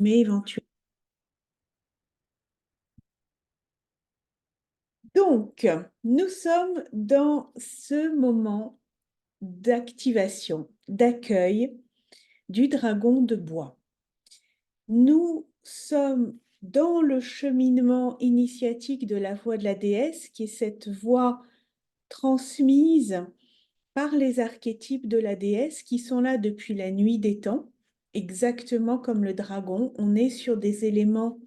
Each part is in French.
mais éventuellement. Donc, nous sommes dans ce moment d'activation, d'accueil du dragon de bois. Nous sommes dans le cheminement initiatique de la voix de la déesse, qui est cette voix transmise par les archétypes de la déesse qui sont là depuis la nuit des temps, exactement comme le dragon. On est sur des éléments,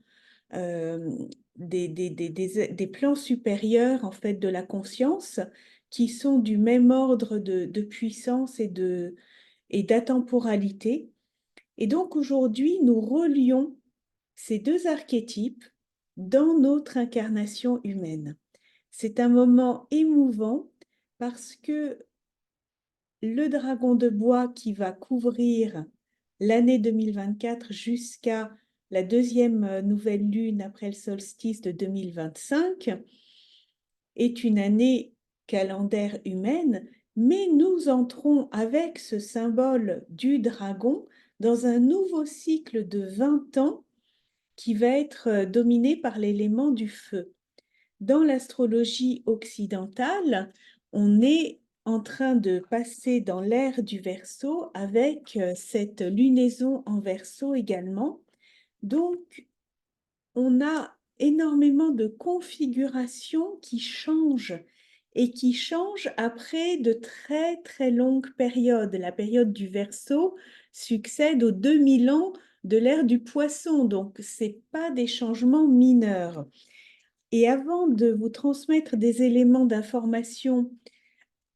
euh, des plans supérieurs en fait de la conscience qui sont du même ordre de puissance et d'atemporalité. Et donc aujourd'hui, nous relions ces deux archétypes dans notre incarnation humaine. C'est un moment émouvant parce que le dragon de bois qui va couvrir l'année 2024 jusqu'à la deuxième nouvelle lune après le solstice de 2025 est une année calendaire humaine, mais nous entrons avec ce symbole du dragon dans un nouveau cycle de 20 ans qui va être dominé par l'élément du feu. Dans l'astrologie occidentale, on est en train de passer dans l'ère du Verseau avec cette lunaison en Verseau également. Donc, on a énormément de configurations qui changent et qui changent après de très très longues périodes. La période du Verseau succède aux 2000 ans de l'ère du Poisson, donc ce n'est pas des changements mineurs. Et avant de vous transmettre des éléments d'information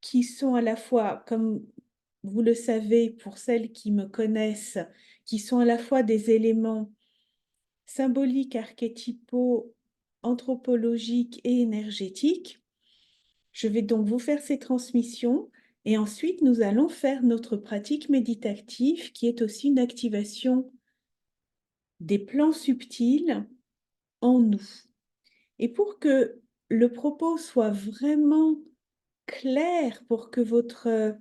qui sont à la fois, comme vous le savez, pour celles qui me connaissent, qui sont à la fois des éléments symboliques, archétypaux, anthropologiques et énergétiques, je vais donc vous faire ces transmissions et ensuite nous allons faire notre pratique méditative qui est aussi une activation des plans subtils en nous. Et pour que le propos soit vraiment clair, pour que votre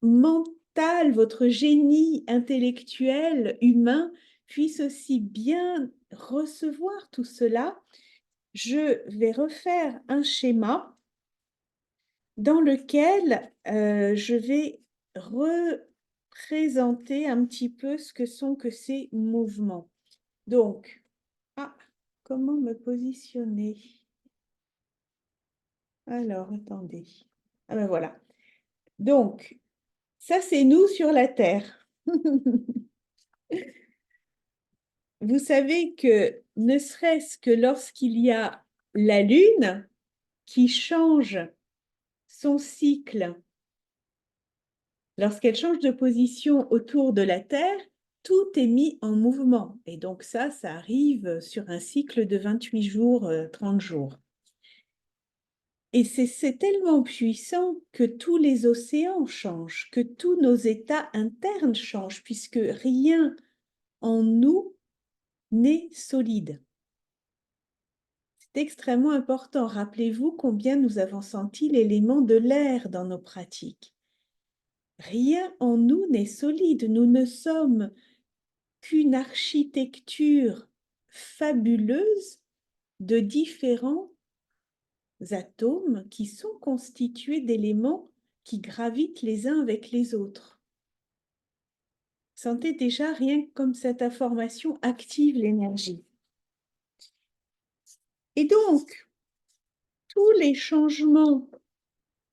mental, votre génie intellectuel, humain, puisse aussi bien recevoir tout cela, je vais refaire un schéma dans lequel je vais représenter un petit peu ce que sont que ces mouvements. Donc, comment me positionner? Alors, attendez. Ah ben voilà. Donc, ça, c'est nous sur la Terre. Vous savez que ne serait-ce que lorsqu'il y a la Lune qui change son cycle, lorsqu'elle change de position autour de la Terre, tout est mis en mouvement. Et donc ça arrive sur un cycle de 28 jours, 30 jours. Et c'est tellement puissant que tous les océans changent, que tous nos états internes changent, puisque rien en nous n'est solide. C'est extrêmement important. Rappelez-vous combien nous avons senti l'élément de l'air dans nos pratiques. Rien en nous n'est solide. Nous ne sommes qu'une architecture fabuleuse de différents atomes qui sont constitués d'éléments qui gravitent les uns avec les autres. Sentez déjà, rien que comme cette information active l'énergie. Et donc, tous les changements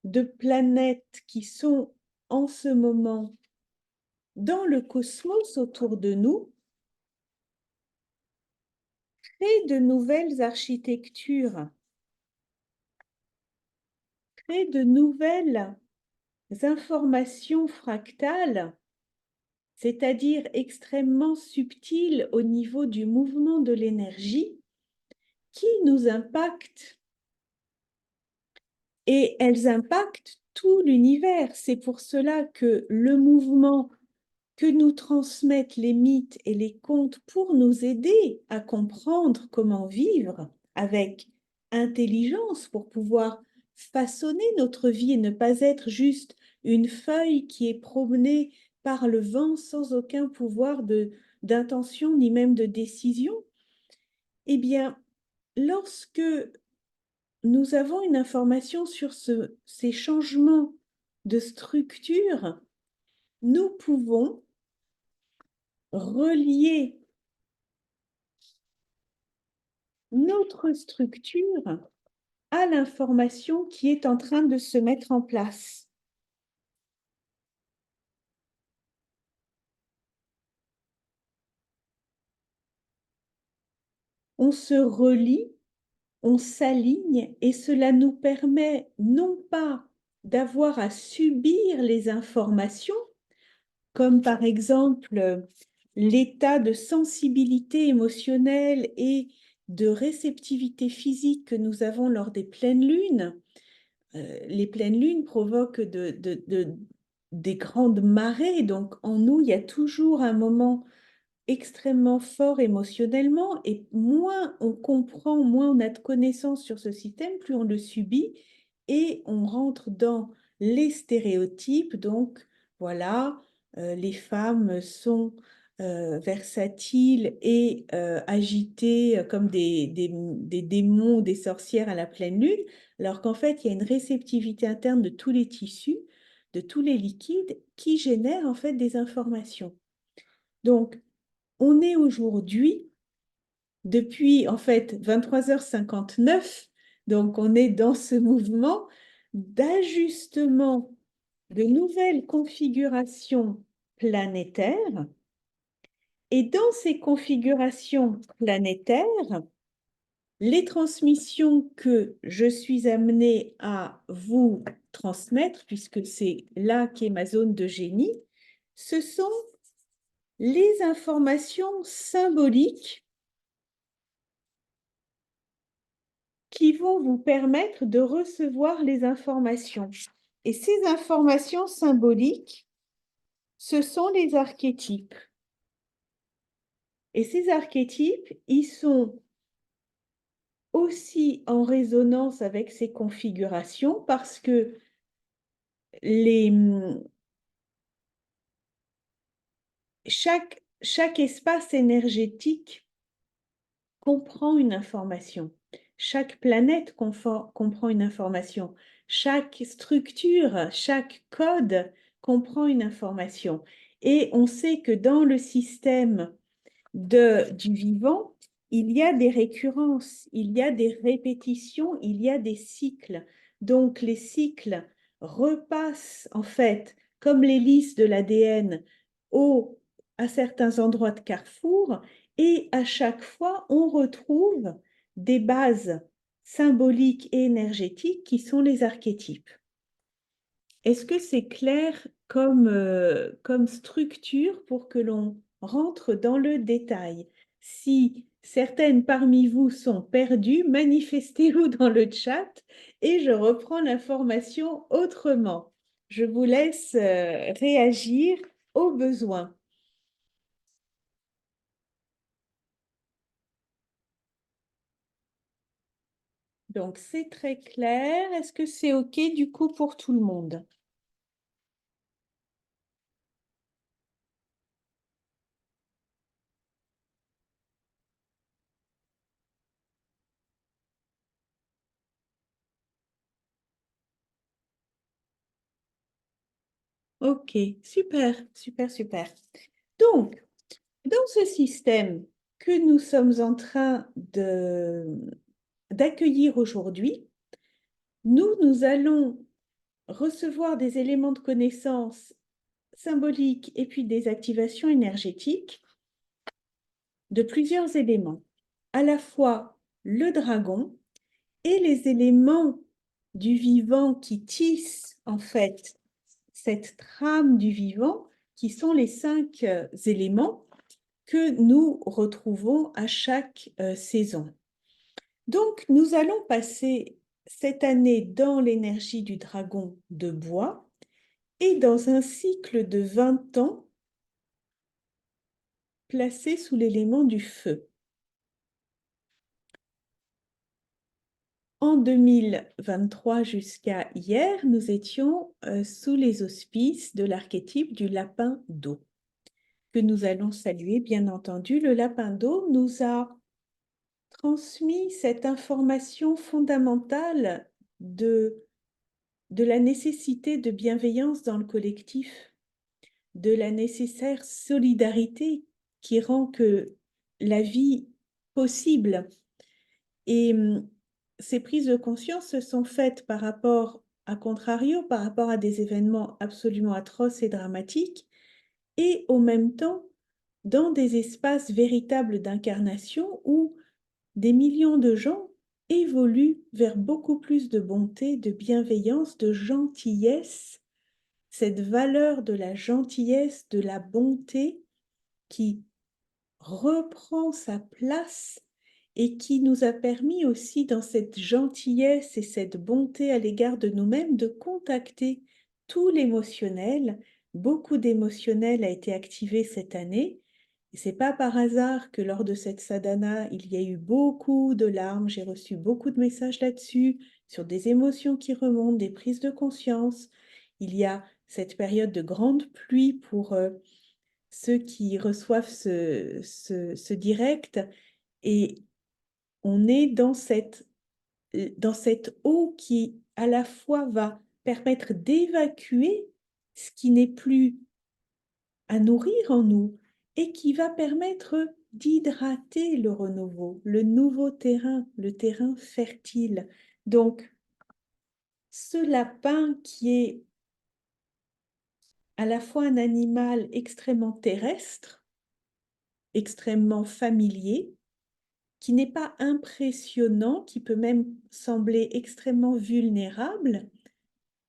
de planètes qui sont en ce moment dans le cosmos autour de nous créent de nouvelles architectures, créent de nouvelles informations fractales, c'est-à-dire extrêmement subtiles au niveau du mouvement de l'énergie, qui nous impactent. Et elles impactent tout l'univers. C'est pour cela que le mouvement que nous transmettent les mythes et les contes pour nous aider à comprendre comment vivre avec intelligence pour pouvoir façonner notre vie et ne pas être juste une feuille qui est promenée par le vent sans aucun pouvoir de d'intention ni même de décision. Eh bien, lorsque nous avons une information sur ces changements de structure, nous pouvons relier notre structure à l'information qui est en train de se mettre en place. On se relie, on s'aligne et cela nous permet non pas d'avoir à subir les informations, comme par exemple l'état de sensibilité émotionnelle et de réceptivité physique que nous avons lors des pleines lunes. Les pleines lunes provoquent des grandes marées, donc en nous, il y a toujours un moment extrêmement fort émotionnellement, et moins on comprend, moins on a de connaissances sur ce système, plus on le subit, et on rentre dans les stéréotypes. Donc voilà, les femmes sont versatiles et agitées comme des démons ou des sorcières à la pleine lune, alors qu'en fait, il y a une réceptivité interne de tous les tissus, de tous les liquides qui génèrent en fait des informations. Donc, on est aujourd'hui, depuis en fait 23h59, donc on est dans ce mouvement d'ajustement de nouvelles configurations planétaires. Et dans ces configurations planétaires, les transmissions que je suis amenée à vous transmettre, puisque c'est là qu'est ma zone de génie, ce sont les informations symboliques qui vont vous permettre de recevoir les informations. Et ces informations symboliques, ce sont les archétypes. Et ces archétypes, ils sont aussi en résonance avec ces configurations parce que chaque espace énergétique comprend une information. Chaque planète comprend une information. Chaque structure, chaque code comprend une information. Et on sait que dans le système du vivant, il y a des récurrences, il y a des répétitions, il y a des cycles. Donc les cycles repassent en fait comme l'hélice de l'ADN à certains endroits de carrefour, et à chaque fois on retrouve des bases symboliques et énergétiques qui sont les archétypes. Est-ce que c'est clair comme structure pour que l'on rentre dans le détail? Si certaines parmi vous sont perdues, manifestez-vous dans le chat et je reprends l'information autrement. Je vous laisse réagir au besoin. Donc, c'est très clair. Est-ce que c'est OK du coup pour tout le monde? OK, super, super, super. Donc, dans ce système que nous sommes en train d'accueillir aujourd'hui, nous allons recevoir des éléments de connaissance symboliques et puis des activations énergétiques de plusieurs éléments, à la fois le dragon et les éléments du vivant qui tissent en fait cette trame du vivant, qui sont les 5 éléments que nous retrouvons à chaque saison. Donc, nous allons passer cette année dans l'énergie du dragon de bois et dans un cycle de 20 ans placé sous l'élément du feu. En 2023 jusqu'à hier, nous étions sous les auspices de l'archétype du lapin d'eau. que nous allons saluer, bien entendu. Le lapin d'eau nous a transmis cette information fondamentale de la nécessité de bienveillance dans le collectif, de la nécessaire solidarité qui rend que la vie possible. Et ces prises de conscience se sont faites par rapport, à contrario, par rapport à des événements absolument atroces et dramatiques, et en même temps dans des espaces véritables d'incarnation où des millions de gens évoluent vers beaucoup plus de bonté, de bienveillance, de gentillesse, cette valeur de la gentillesse, de la bonté qui reprend sa place et qui nous a permis aussi dans cette gentillesse et cette bonté à l'égard de nous-mêmes de contacter tout l'émotionnel. Beaucoup d'émotionnel a été activé cette année. Et c'est pas par hasard que lors de cette sadhana, il y a eu beaucoup de larmes. J'ai reçu beaucoup de messages là-dessus, sur des émotions qui remontent, des prises de conscience. Il y a cette période de grande pluie pour ceux qui reçoivent ce direct, et on est dans cette eau qui à la fois va permettre d'évacuer ce qui n'est plus à nourrir en nous et qui va permettre d'hydrater le renouveau, le nouveau terrain, le terrain fertile. Donc, ce lapin qui est à la fois un animal extrêmement terrestre, extrêmement familier, qui n'est pas impressionnant, qui peut même sembler extrêmement vulnérable,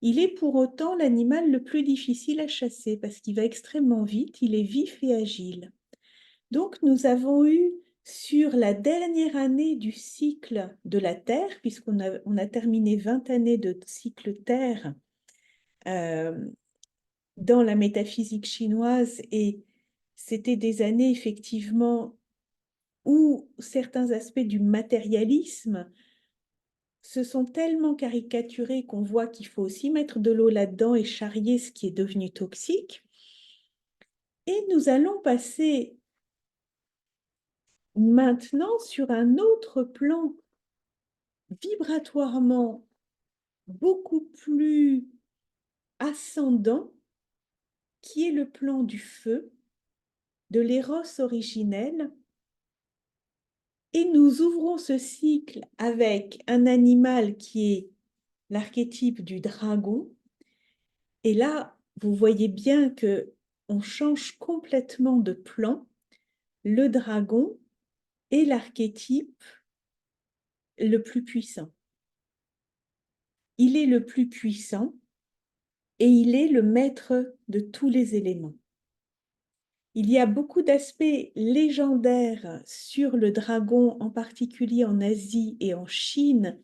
il est pour autant l'animal le plus difficile à chasser parce qu'il va extrêmement vite, il est vif et agile. Donc nous avons eu sur la dernière année du cycle de la Terre, on a terminé 20 années de cycle Terre dans la métaphysique chinoise, et c'était des années effectivement où certains aspects du matérialisme se sont tellement caricaturés qu'on voit qu'il faut aussi mettre de l'eau là-dedans et charrier ce qui est devenu toxique. Et nous allons passer maintenant sur un autre plan vibratoirement beaucoup plus ascendant, qui est le plan du feu, de l'éros originel. Et nous ouvrons ce cycle avec un animal qui est l'archétype du dragon. Et là, vous voyez bien que on change complètement de plan. Le dragon est l'archétype le plus puissant. Il est le plus puissant et il est le maître de tous les éléments. Il y a beaucoup d'aspects légendaires sur le dragon, en particulier en Asie et en Chine,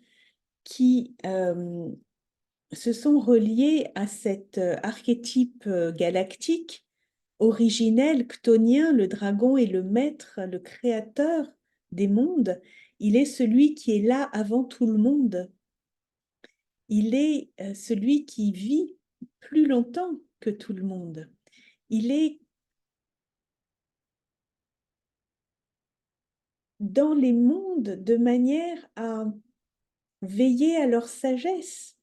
qui se sont reliés à cet archétype galactique originel, chtonien. Le dragon est le maître, le créateur des mondes. Il est celui qui est là avant tout le monde. Il est celui qui vit plus longtemps que tout le monde. Il est dans les mondes de manière à veiller à leur sagesse,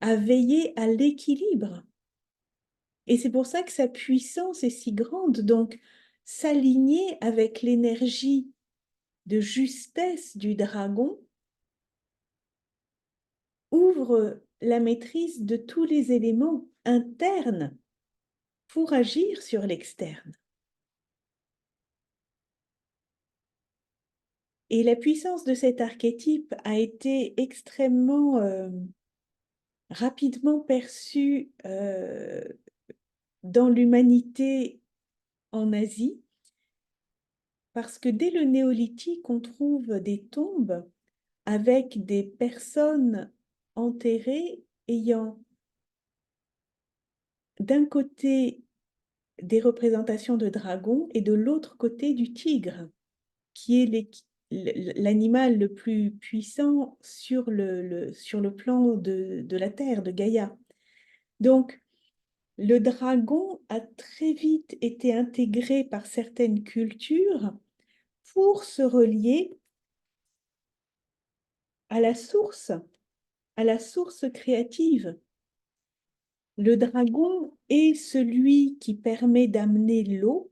à veiller à l'équilibre. Et c'est pour ça que sa puissance est si grande. Donc, s'aligner avec l'énergie de justesse du dragon ouvre la maîtrise de tous les éléments internes pour agir sur l'externe. Et la puissance de cet archétype a été extrêmement rapidement perçue dans l'humanité en Asie, parce que dès le néolithique, on trouve des tombes avec des personnes enterrées ayant d'un côté des représentations de dragons et de l'autre côté du tigre, qui est l'animal le plus puissant sur le plan de la Terre, de Gaïa. Donc, le dragon a très vite été intégré par certaines cultures pour se relier à la source créative. Le dragon est celui qui permet d'amener l'eau,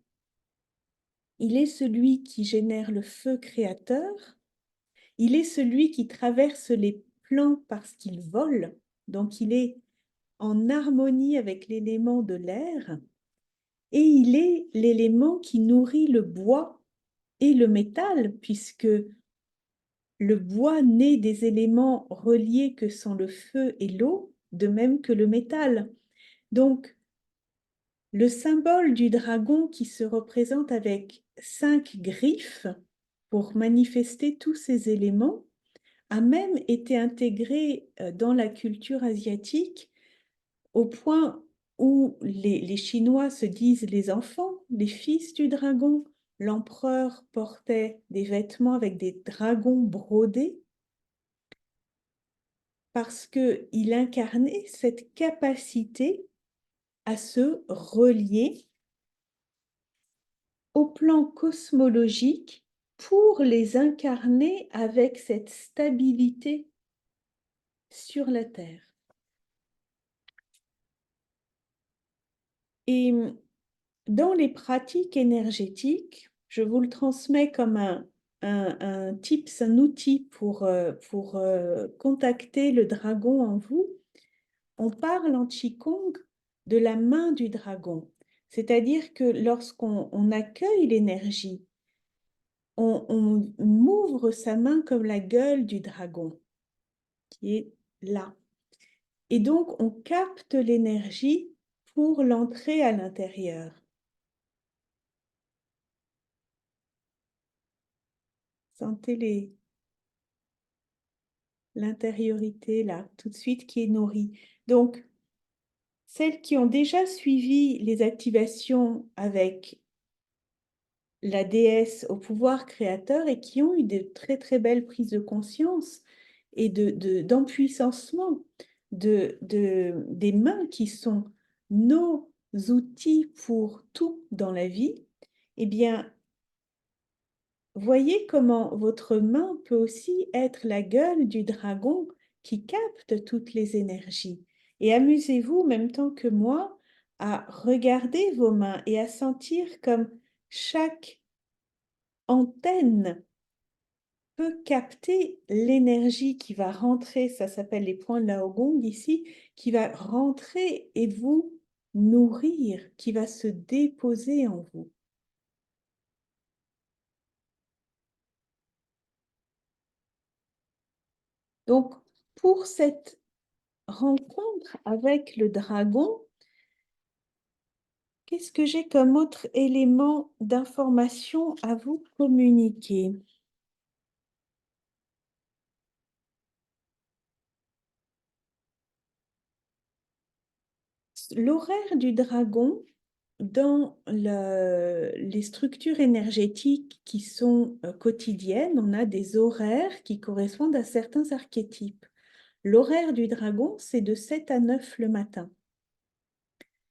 il est celui qui génère le feu créateur, il est celui qui traverse les plans parce qu'il vole, donc il est en harmonie avec l'élément de l'air, et il est l'élément qui nourrit le bois et le métal, puisque le bois naît des éléments reliés que sont le feu et l'eau, de même que le métal. Donc, le symbole du dragon qui se représente avec 5 griffes pour manifester tous ces éléments a même été intégré dans la culture asiatique au point où les Chinois se disent les enfants, les fils du dragon. L'empereur portait des vêtements avec des dragons brodés parce qu'il incarnait cette capacité à se relier au plan cosmologique pour les incarner avec cette stabilité sur la Terre. Et dans les pratiques énergétiques, je vous le transmets comme un tips, un outil pour contacter le dragon en vous. On parle en Qigong de la main du dragon. C'est-à-dire que lorsqu'on accueille l'énergie, on ouvre sa main comme la gueule du dragon, qui est là. Et donc, on capte l'énergie pour l'entrée à l'intérieur. Sentez l'intériorité là, tout de suite, qui est nourrie. Donc, celles qui ont déjà suivi les activations avec la déesse au pouvoir créateur et qui ont eu de très très belles prises de conscience et d'empuissancement des mains qui sont nos outils pour tout dans la vie, eh bien, voyez comment votre main peut aussi être la gueule du dragon qui capte toutes les énergies. Et amusez-vous, en même temps que moi, à regarder vos mains et à sentir comme chaque antenne peut capter l'énergie qui va rentrer, ça s'appelle les points de Laogong ici, qui va rentrer et vous nourrir, qui va se déposer en vous. Donc, pour cette rencontre avec le dragon, qu'est-ce que j'ai comme autre élément d'information à vous communiquer? L'horaire du dragon, dans les structures énergétiques qui sont quotidiennes, on a des horaires qui correspondent à certains archétypes. L'horaire du dragon, c'est de 7 à 9 le matin.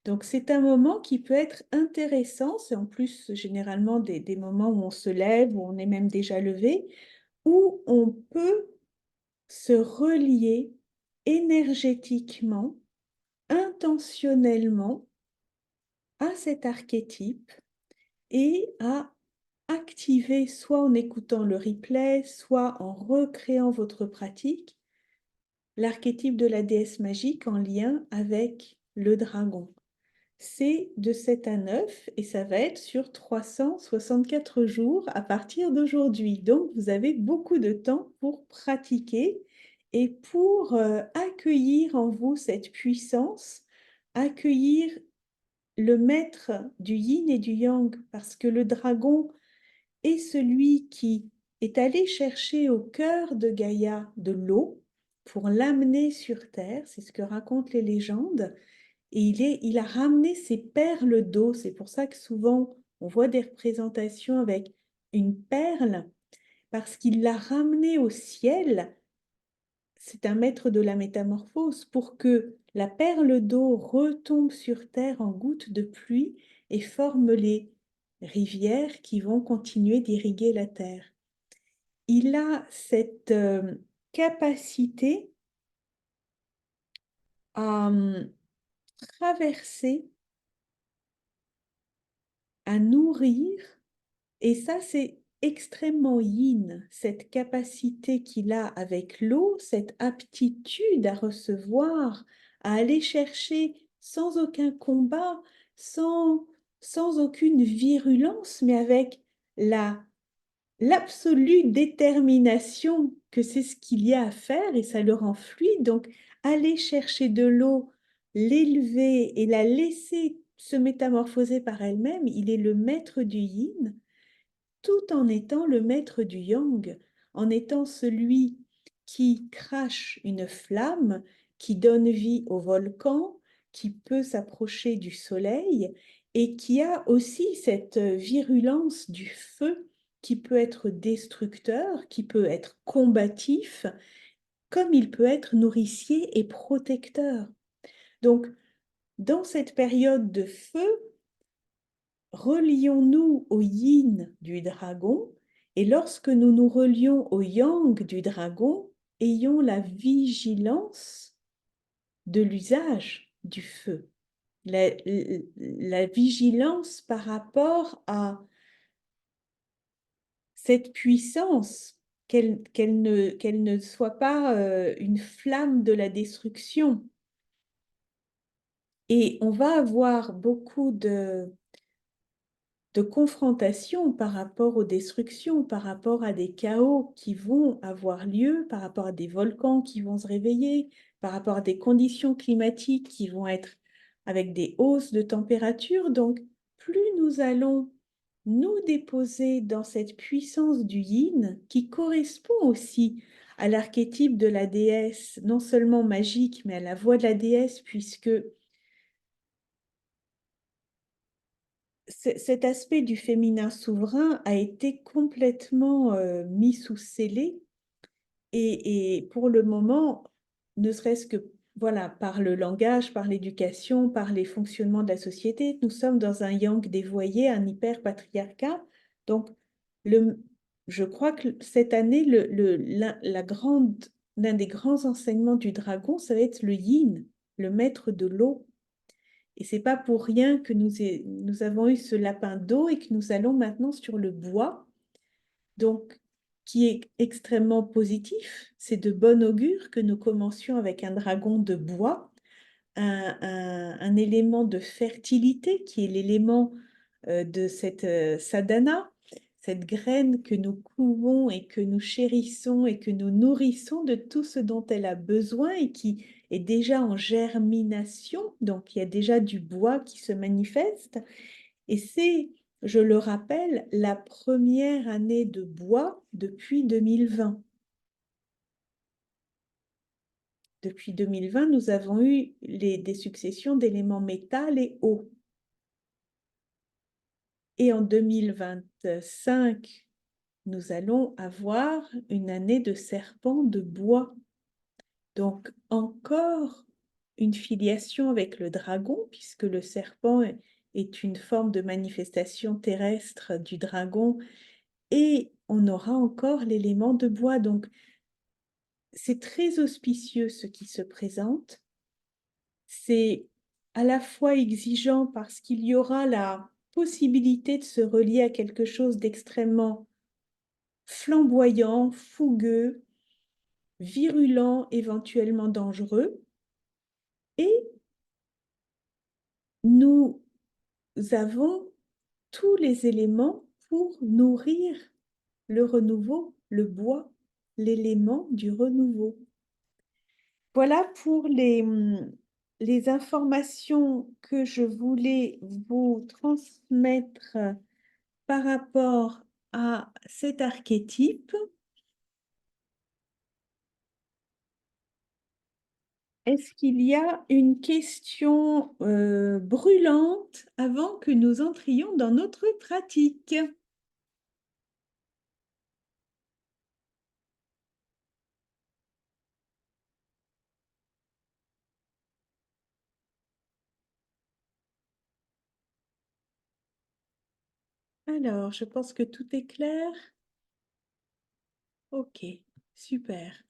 Donc, c'est un moment qui peut être intéressant. C'est en plus généralement des moments où on se lève, où on est même déjà levé, où on peut se relier énergétiquement, intentionnellement à cet archétype et à activer, soit en écoutant le replay, soit en recréant votre pratique, l'archétype de la déesse magique en lien avec le dragon. C'est de 7 à 9 et ça va être sur 364 jours à partir d'aujourd'hui. Donc, vous avez beaucoup de temps pour pratiquer et pour accueillir en vous cette puissance, accueillir le maître du yin et du yang, parce que le dragon est celui qui est allé chercher au cœur de Gaïa de l'eau pour l'amener sur Terre, c'est ce que racontent les légendes, et il a ramené ses perles d'eau. C'est pour ça que souvent on voit des représentations avec une perle, parce qu'il l'a ramené au ciel. C'est un maître de la métamorphose pour que la perle d'eau retombe sur terre en gouttes de pluie et forme les rivières qui vont continuer d'irriguer la terre. Il a cette capacité à traverser, à nourrir, et ça c'est extrêmement yin, cette capacité qu'il a avec l'eau, cette aptitude à recevoir, à aller chercher sans aucun combat, sans aucune virulence, mais avec l'absolue détermination que c'est ce qu'il y a à faire et ça le rend fluide. Donc, aller chercher de l'eau, l'élever et la laisser se métamorphoser par elle-même, il est le maître du yin, tout en étant le maître du yang, en étant celui qui crache une flamme, qui donne vie au volcan, qui peut s'approcher du soleil et qui a aussi cette virulence du feu qui peut être destructeur, qui peut être combatif, comme il peut être nourricier et protecteur. Donc, dans cette période de feu, relions-nous au yin du dragon, et lorsque nous nous relions au yang du dragon, ayons la vigilance de l'usage du feu, la vigilance par rapport à cette puissance, qu'elle ne soit pas une flamme de la destruction. Et on va avoir beaucoup de confrontation par rapport aux destructions, par rapport à des chaos qui vont avoir lieu, par rapport à des volcans qui vont se réveiller, par rapport à des conditions climatiques qui vont être avec des hausses de température. Donc, plus nous allons nous déposer dans cette puissance du yin qui correspond aussi à l'archétype de la déesse, non seulement magique, mais à la voix de la déesse, puisque cet aspect du féminin souverain a été complètement mis sous scellé et pour le moment, ne serait-ce que voilà, par le langage, par l'éducation, par les fonctionnements de la société, nous sommes dans un yang dévoyé, un hyper-patriarcat. Donc, le, je crois que cette année, l'un des grands enseignements du dragon, ça va être le yin, le maître de l'eau. Et c'est pas pour rien que nous avons eu ce lapin d'eau et que nous allons maintenant sur le bois, donc qui est extrêmement positif. C'est de bon augure que nous commencions avec un dragon de bois, un élément de fertilité qui est l'élément de cette sadhana, cette graine que nous couvons et que nous chérissons et que nous nourrissons de tout ce dont elle a besoin et qui est déjà en germination, donc il y a déjà du bois qui se manifeste. Et c'est, je le rappelle, la première année de bois depuis 2020. Depuis 2020, nous avons eu des successions d'éléments métal et eau. Et en 2025, nous allons avoir une année de serpent de bois. Donc encore une filiation avec le dragon, puisque le serpent est une forme de manifestation terrestre du dragon, et on aura encore l'élément de bois. Donc c'est très auspicieux ce qui se présente. C'est à la fois exigeant parce qu'il y aura la possibilité de se relier à quelque chose d'extrêmement flamboyant, fougueux, virulent, éventuellement dangereux. Et nous avons tous les éléments pour nourrir le renouveau, le bois, l'élément du renouveau. Voilà pour les informations que je voulais vous transmettre par rapport à cet archétype. Est-ce qu'il y a une question brûlante avant que nous entrions dans notre pratique? Alors, je pense que tout est clair. Ok, super.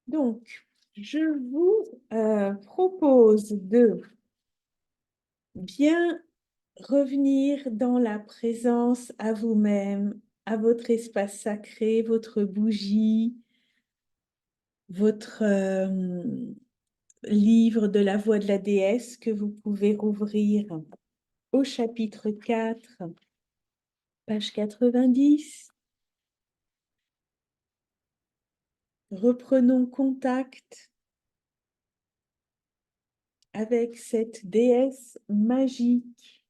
Donc, je vous propose de bien revenir dans la présence à vous-même, à votre espace sacré, votre bougie, votre livre de la voix de la déesse que vous pouvez rouvrir au chapitre 4, page 90. Reprenons contact avec cette déesse magique.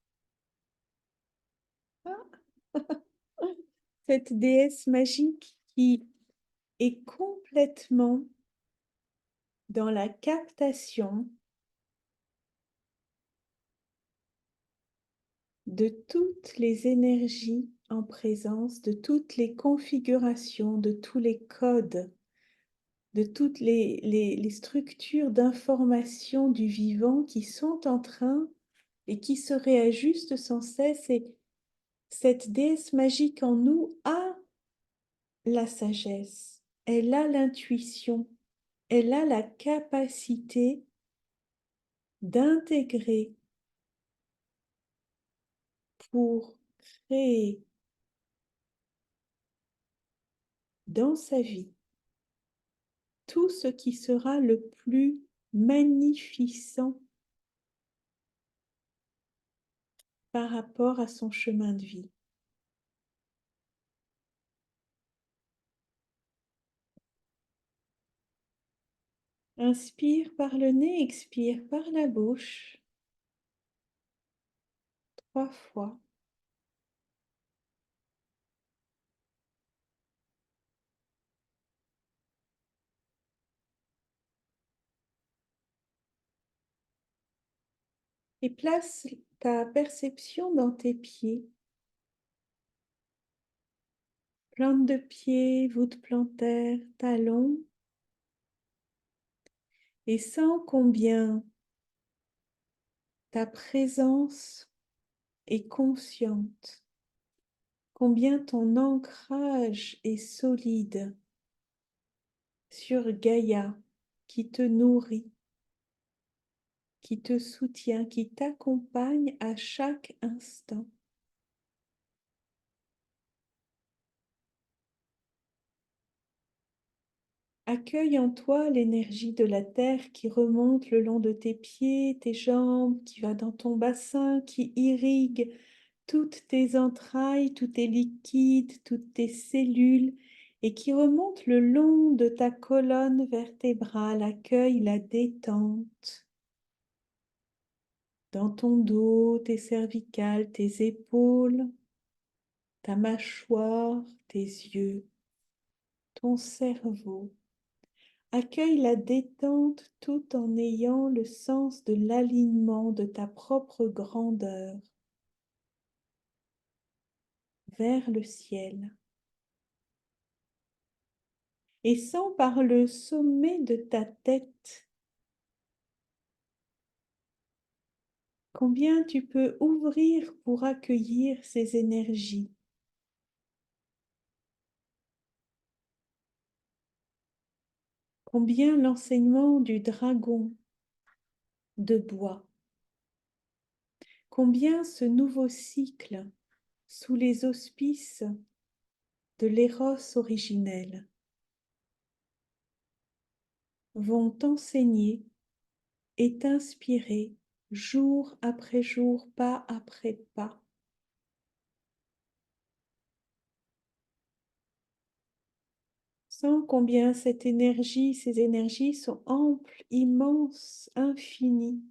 Cette déesse magique qui est complètement dans la captation de toutes les énergies en présence, de toutes les configurations, de tous les codes, de toutes les structures d'information du vivant qui sont en train et qui se réajustent sans cesse. Et cette déesse magique en nous a la sagesse, elle a l'intuition, elle a la capacité d'intégrer pour créer dans sa vie tout ce qui sera le plus magnificent par rapport à son chemin de vie. Inspire par le nez, expire par la bouche, 3 fois. Et place ta perception dans tes pieds. Plante de pied, voûte plantaire, talon. Et sens combien ta présence est consciente, combien ton ancrage est solide sur Gaïa qui te nourrit, qui te soutient, qui t'accompagne à chaque instant. Accueille en toi l'énergie de la terre qui remonte le long de tes pieds, tes jambes, qui va dans ton bassin, qui irrigue toutes tes entrailles, tous tes liquides, toutes tes cellules et qui remonte le long de ta colonne vertébrale. Accueille la détente dans ton dos, tes cervicales, tes épaules, ta mâchoire, tes yeux, ton cerveau. Accueille la détente tout en ayant le sens de l'alignement de ta propre grandeur vers le ciel. Et sens par le sommet de ta tête combien tu peux ouvrir pour accueillir ces énergies. Combien l'enseignement du dragon de bois. Combien ce nouveau cycle sous les auspices de l'éros originel vont t'enseigner et t'inspirer jour après jour, pas après pas. Sens combien cette énergie, ces énergies sont amples, immenses, infinies.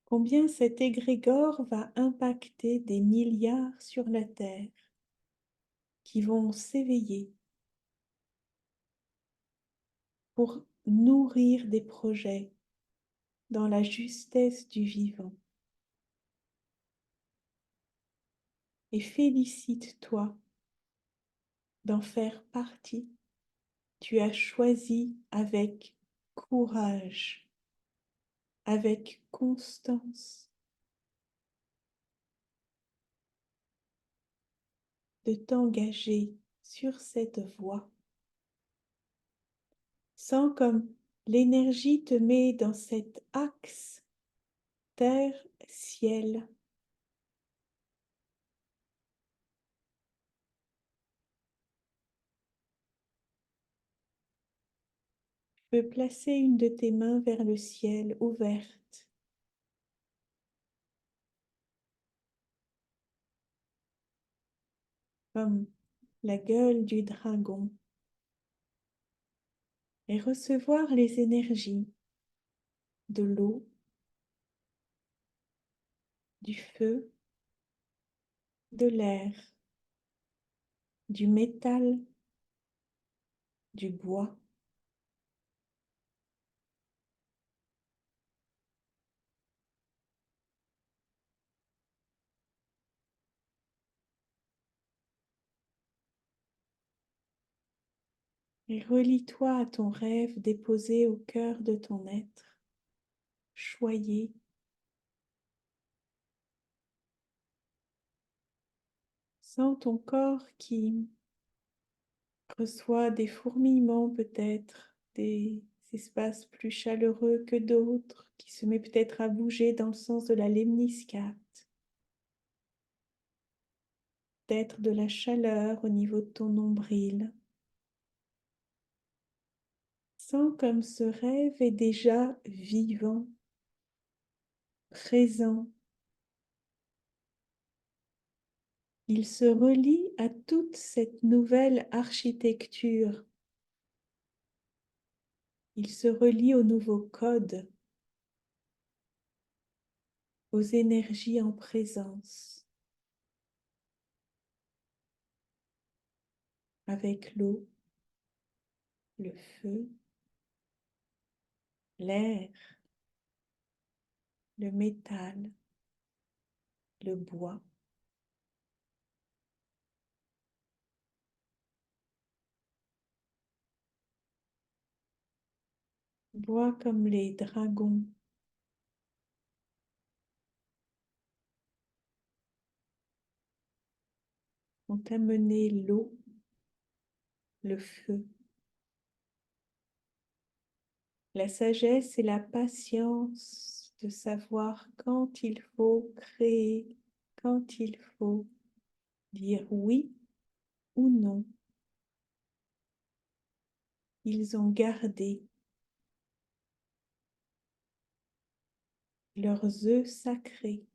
Combien cet égrégore va impacter des milliards sur la Terre qui vont s'éveiller pour nourrir des projets dans la justesse du vivant. Et félicite-toi d'en faire partie. Tu as choisi avec courage, avec constance, de t'engager sur cette voie. Sens comme l'énergie te met dans cet axe terre-ciel. Tu peux placer une de tes mains vers le ciel ouverte. Comme la gueule du dragon. Et recevoir les énergies de l'eau, du feu, de l'air, du métal, du bois. Et relie-toi à ton rêve déposé au cœur de ton être, choyé. Sens ton corps qui reçoit des fourmillements peut-être, des espaces plus chaleureux que d'autres, qui se met peut-être à bouger dans le sens de la lemniscate. Peut-être de la chaleur au niveau de ton nombril. Sens comme ce rêve est déjà vivant, présent. Il se relie à toute cette nouvelle architecture. Il se relie au nouveau code, aux énergies en présence, avec l'eau, le feu, l'air, le métal, le bois. Bois comme les dragons ont amené l'eau, le feu, la sagesse et la patience de savoir quand il faut créer, quand il faut dire oui ou non. Ils ont gardé leurs œufs sacrés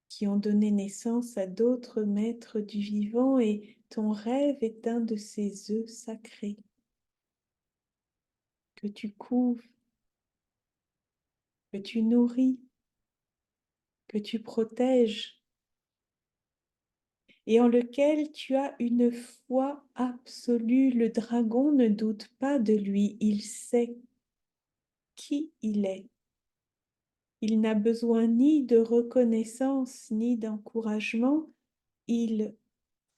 qui ont donné naissance à d'autres maîtres du vivant et ton rêve est un de ces œufs sacrés que tu couves, que tu nourris, que tu protèges et en lequel tu as une foi absolue. Le dragon ne doute pas de lui, il sait qui il est. Il n'a besoin ni de reconnaissance ni d'encouragement, il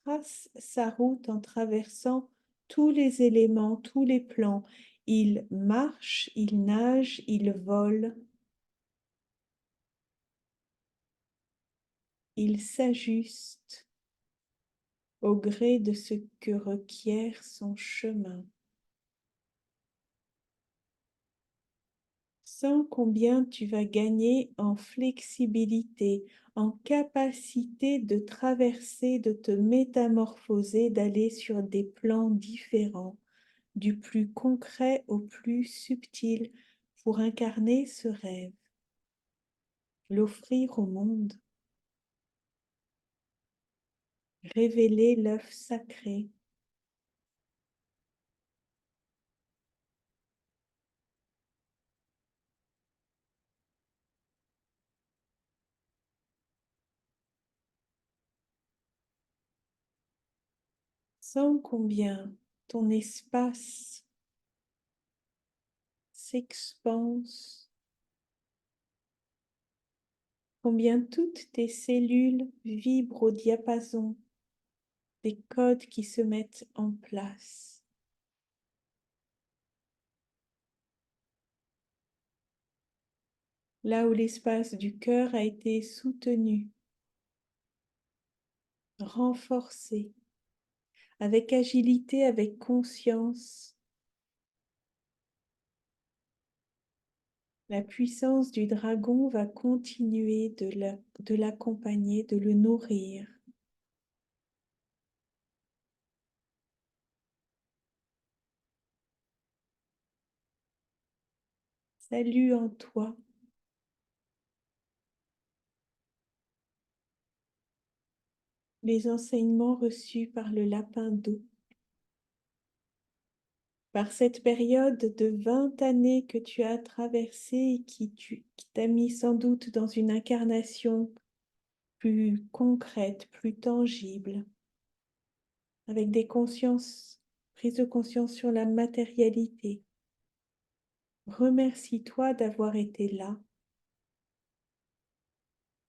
trace sa route en traversant tous les éléments, tous les plans. Il marche, il nage, il vole. Il s'ajuste au gré de ce que requiert son chemin. Sens combien tu vas gagner en flexibilité, en capacité de traverser, de te métamorphoser, d'aller sur des plans différents, du plus concret au plus subtil, pour incarner ce rêve, l'offrir au monde, révéler l'œuf sacré. Sens combien ton espace s'expanse, combien toutes tes cellules vibrent au diapason des codes qui se mettent en place. Là où l'espace du cœur a été soutenu, renforcé, avec agilité, avec conscience, la puissance du dragon va continuer de l'accompagner, de le nourrir. Salut en toi. Les enseignements reçus par le lapin d'eau. Par cette période de 20 années que tu as traversée et qui t'a mis sans doute dans une incarnation plus concrète, plus tangible, avec des consciences, prise de conscience sur la matérialité. Remercie-toi d'avoir été là,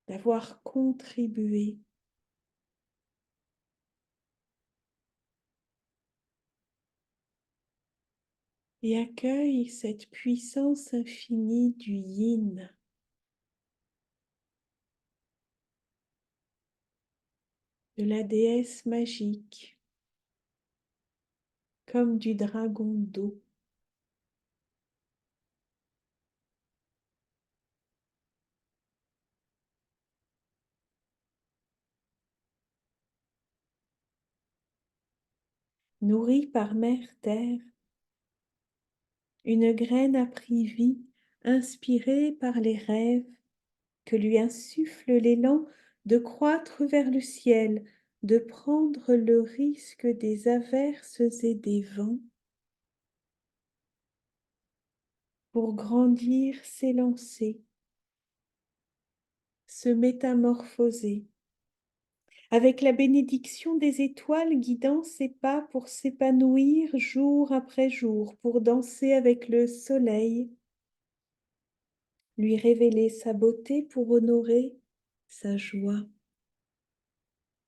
d'avoir contribué. Et accueille cette puissance infinie du yin, de la déesse magique, comme du dragon d'eau. Nourrie par mère terre, une graine a pris vie, inspirée par les rêves que lui insuffle l'élan de croître vers le ciel, de prendre le risque des averses et des vents, pour grandir, s'élancer, se métamorphoser, avec la bénédiction des étoiles guidant ses pas pour s'épanouir jour après jour, pour danser avec le soleil, lui révéler sa beauté pour honorer sa joie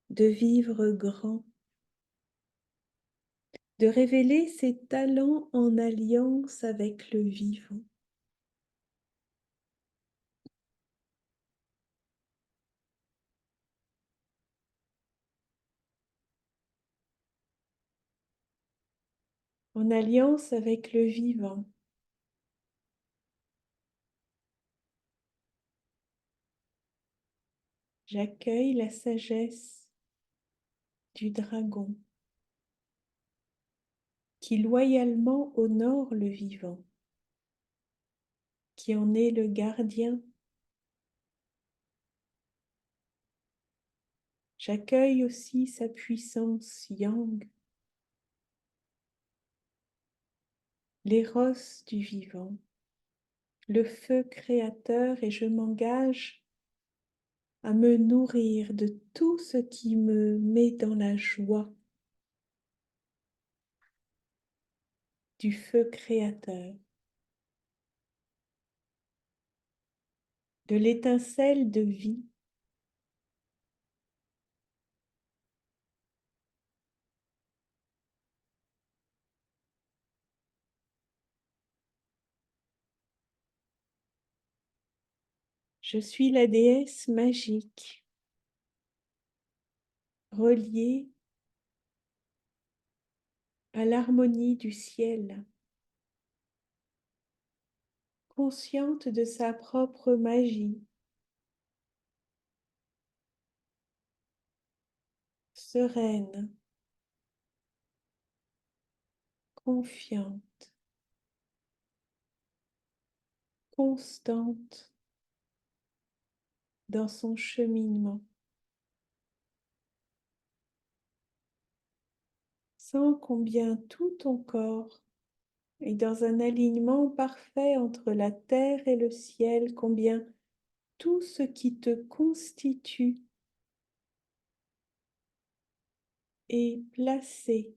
de vivre grand, de révéler ses talents en alliance avec le vivant. En alliance avec le vivant. J'accueille la sagesse du dragon qui loyalement honore le vivant, qui en est le gardien. J'accueille aussi sa puissance yang, l'éros du vivant, le feu créateur, et je m'engage à me nourrir de tout ce qui me met dans la joie du feu créateur, de l'étincelle de vie. Je suis la déesse magique, reliée à l'harmonie du ciel, consciente de sa propre magie, sereine, confiante, constante dans son cheminement. Sens combien tout ton corps est dans un alignement parfait entre la terre et le ciel, combien tout ce qui te constitue est placé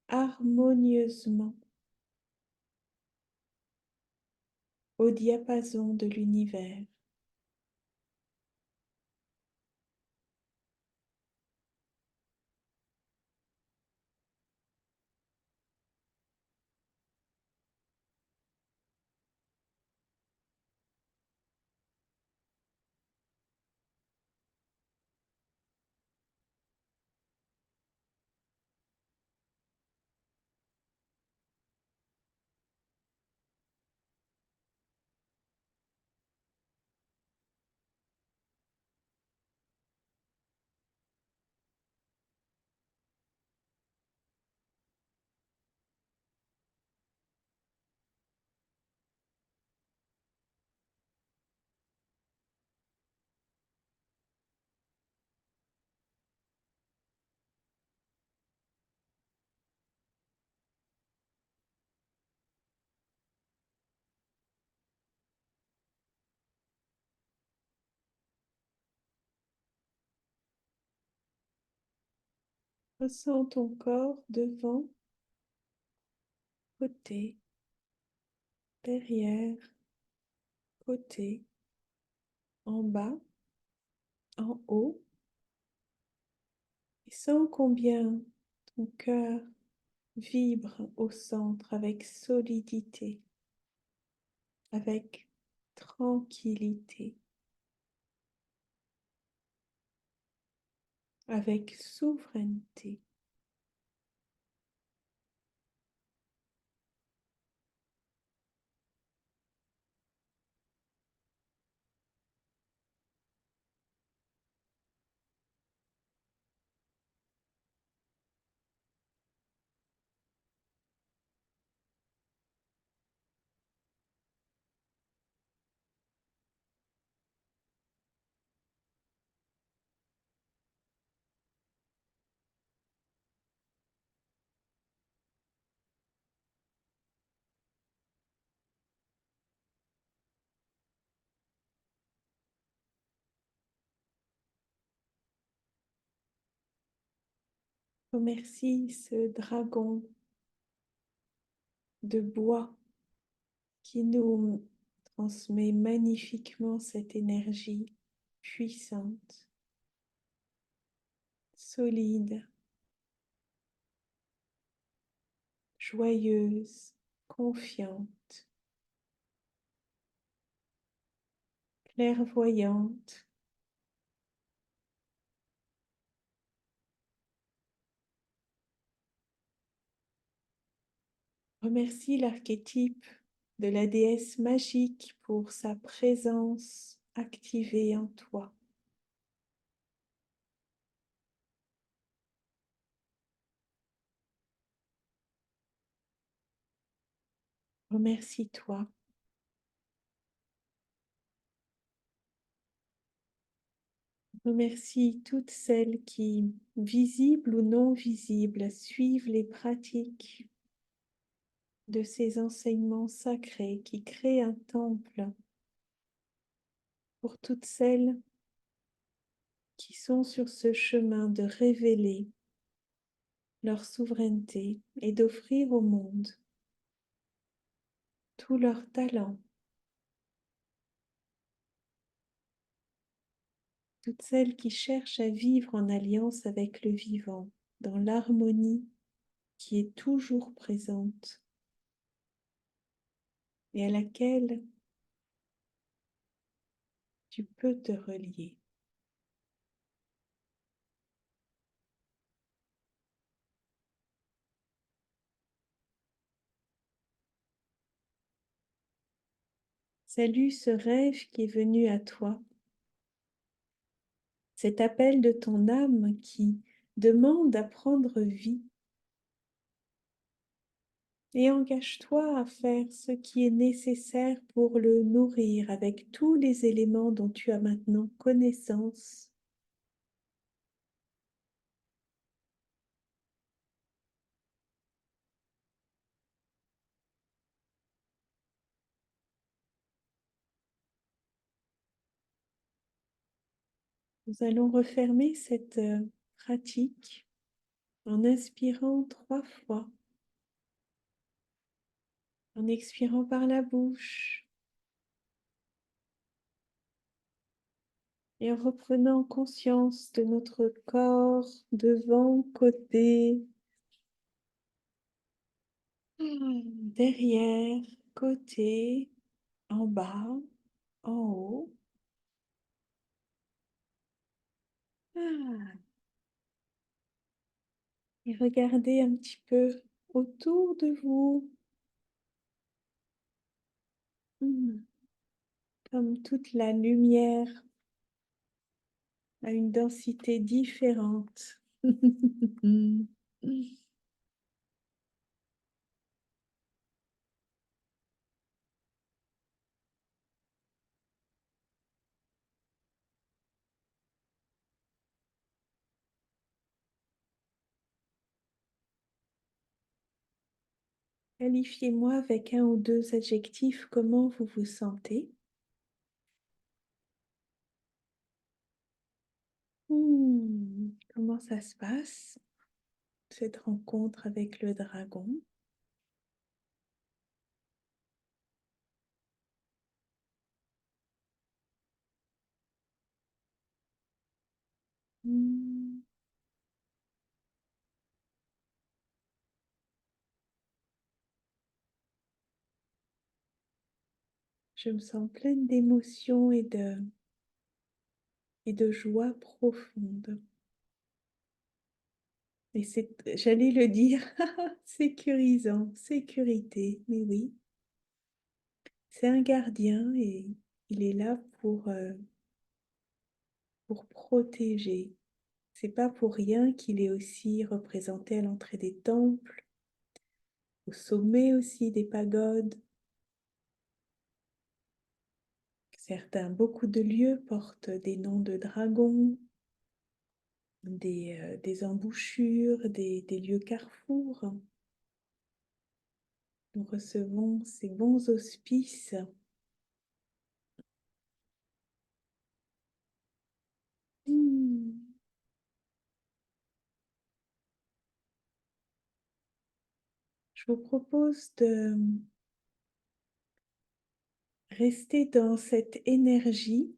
harmonieusement au diapason de l'univers. Ressens ton corps devant, côté, derrière, côté, en bas, en haut. Et sens combien ton cœur vibre au centre avec solidité, avec tranquillité, avec souveraineté. Remercie ce dragon de bois qui nous transmet magnifiquement cette énergie puissante, solide, joyeuse, confiante, clairvoyante. Remercie l'archétype de la déesse magique pour sa présence activée en toi. Remercie-toi. Remercie toutes celles qui, visibles ou non visibles, suivent les pratiques de ces enseignements sacrés qui créent un temple pour toutes celles qui sont sur ce chemin de révéler leur souveraineté et d'offrir au monde tout leur talent. Toutes celles qui cherchent à vivre en alliance avec le vivant, dans l'harmonie qui est toujours présente et à laquelle tu peux te relier. Salue ce rêve qui est venu à toi, cet appel de ton âme qui demande à prendre vie. Et engage-toi à faire ce qui est nécessaire pour le nourrir avec tous les éléments dont tu as maintenant connaissance. Nous allons refermer cette pratique en inspirant 3 fois, en expirant par la bouche et en reprenant conscience de notre corps devant, côté, derrière, côté, en bas, en haut. Ah, et regardez un petit peu autour de vous, hmm, comme toute la lumière a une densité différente. Qualifiez-moi avec 1 ou 2 adjectifs comment vous vous sentez. Comment ça se passe? cette rencontre avec le dragon. Hmm. Je me sens pleine d'émotions et de joie profonde. Et c'est, j'allais le dire, sécurisant, sécurité, mais oui, c'est un gardien et il est là pour protéger. C'est pas pour rien qu'il est aussi représenté à l'entrée des temples, au sommet aussi des pagodes. Certains, beaucoup de lieux portent des noms de dragons, des embouchures, des lieux carrefours. Nous recevons ces bons auspices. Hmm. Je vous propose de rester dans cette énergie.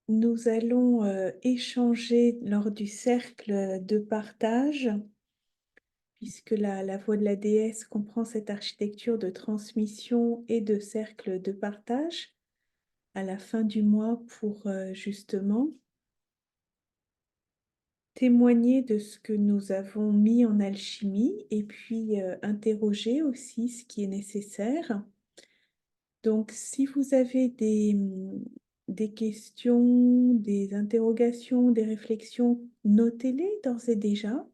Nous allons échanger lors du cercle de partage, puisque la voix de la déesse comprend cette architecture de transmission et de cercle de partage à la fin du mois pour justement témoigner de ce que nous avons mis en alchimie et puis interroger aussi ce qui est nécessaire. Donc, si vous avez des questions, des interrogations, des réflexions, notez-les d'ores et déjà.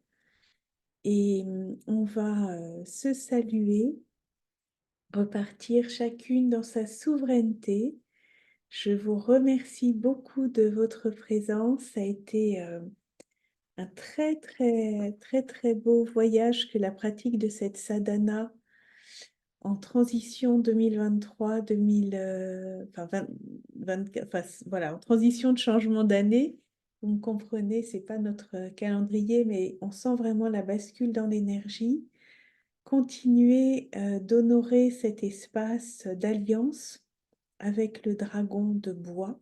Et on va se saluer, repartir chacune dans sa souveraineté. Je vous remercie beaucoup de votre présence. Ça a été un très, très, très, très beau voyage que la pratique de cette sadhana en transition 2023, 2000, enfin, 24, enfin, voilà, en transition de changement d'année. Vous me comprenez, c'est pas notre calendrier, mais on sent vraiment la bascule dans l'énergie. Continuer d'honorer cet espace d'alliance avec le dragon de bois.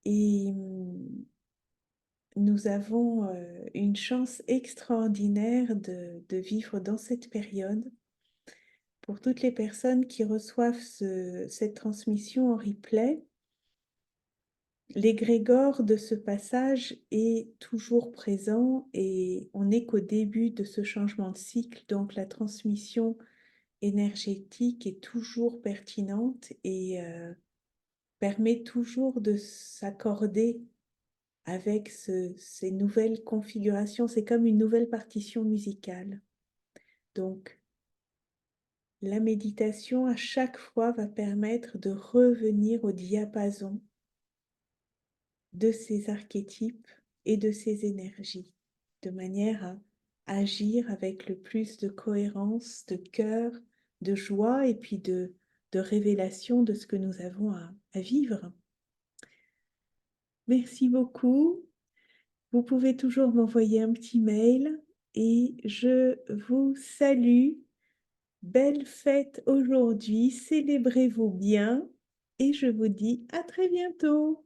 Et nous avons une chance extraordinaire de vivre dans cette période. Pour toutes les personnes qui reçoivent cette transmission en replay, l'égrégore de ce passage est toujours présent et on n'est qu'au début de ce changement de cycle, donc la transmission énergétique est toujours pertinente et permet toujours de s'accorder avec ces nouvelles configurations. C'est comme une nouvelle partition musicale. Donc, la méditation, à chaque fois, va permettre de revenir au diapason de ces archétypes et de ces énergies, de manière à agir avec le plus de cohérence, de cœur, de joie et puis de révélation de ce que nous avons à vivre. Merci beaucoup. Vous pouvez toujours m'envoyer un petit mail et je vous salue. Belle fête aujourd'hui, célébrez-vous bien et je vous dis à très bientôt.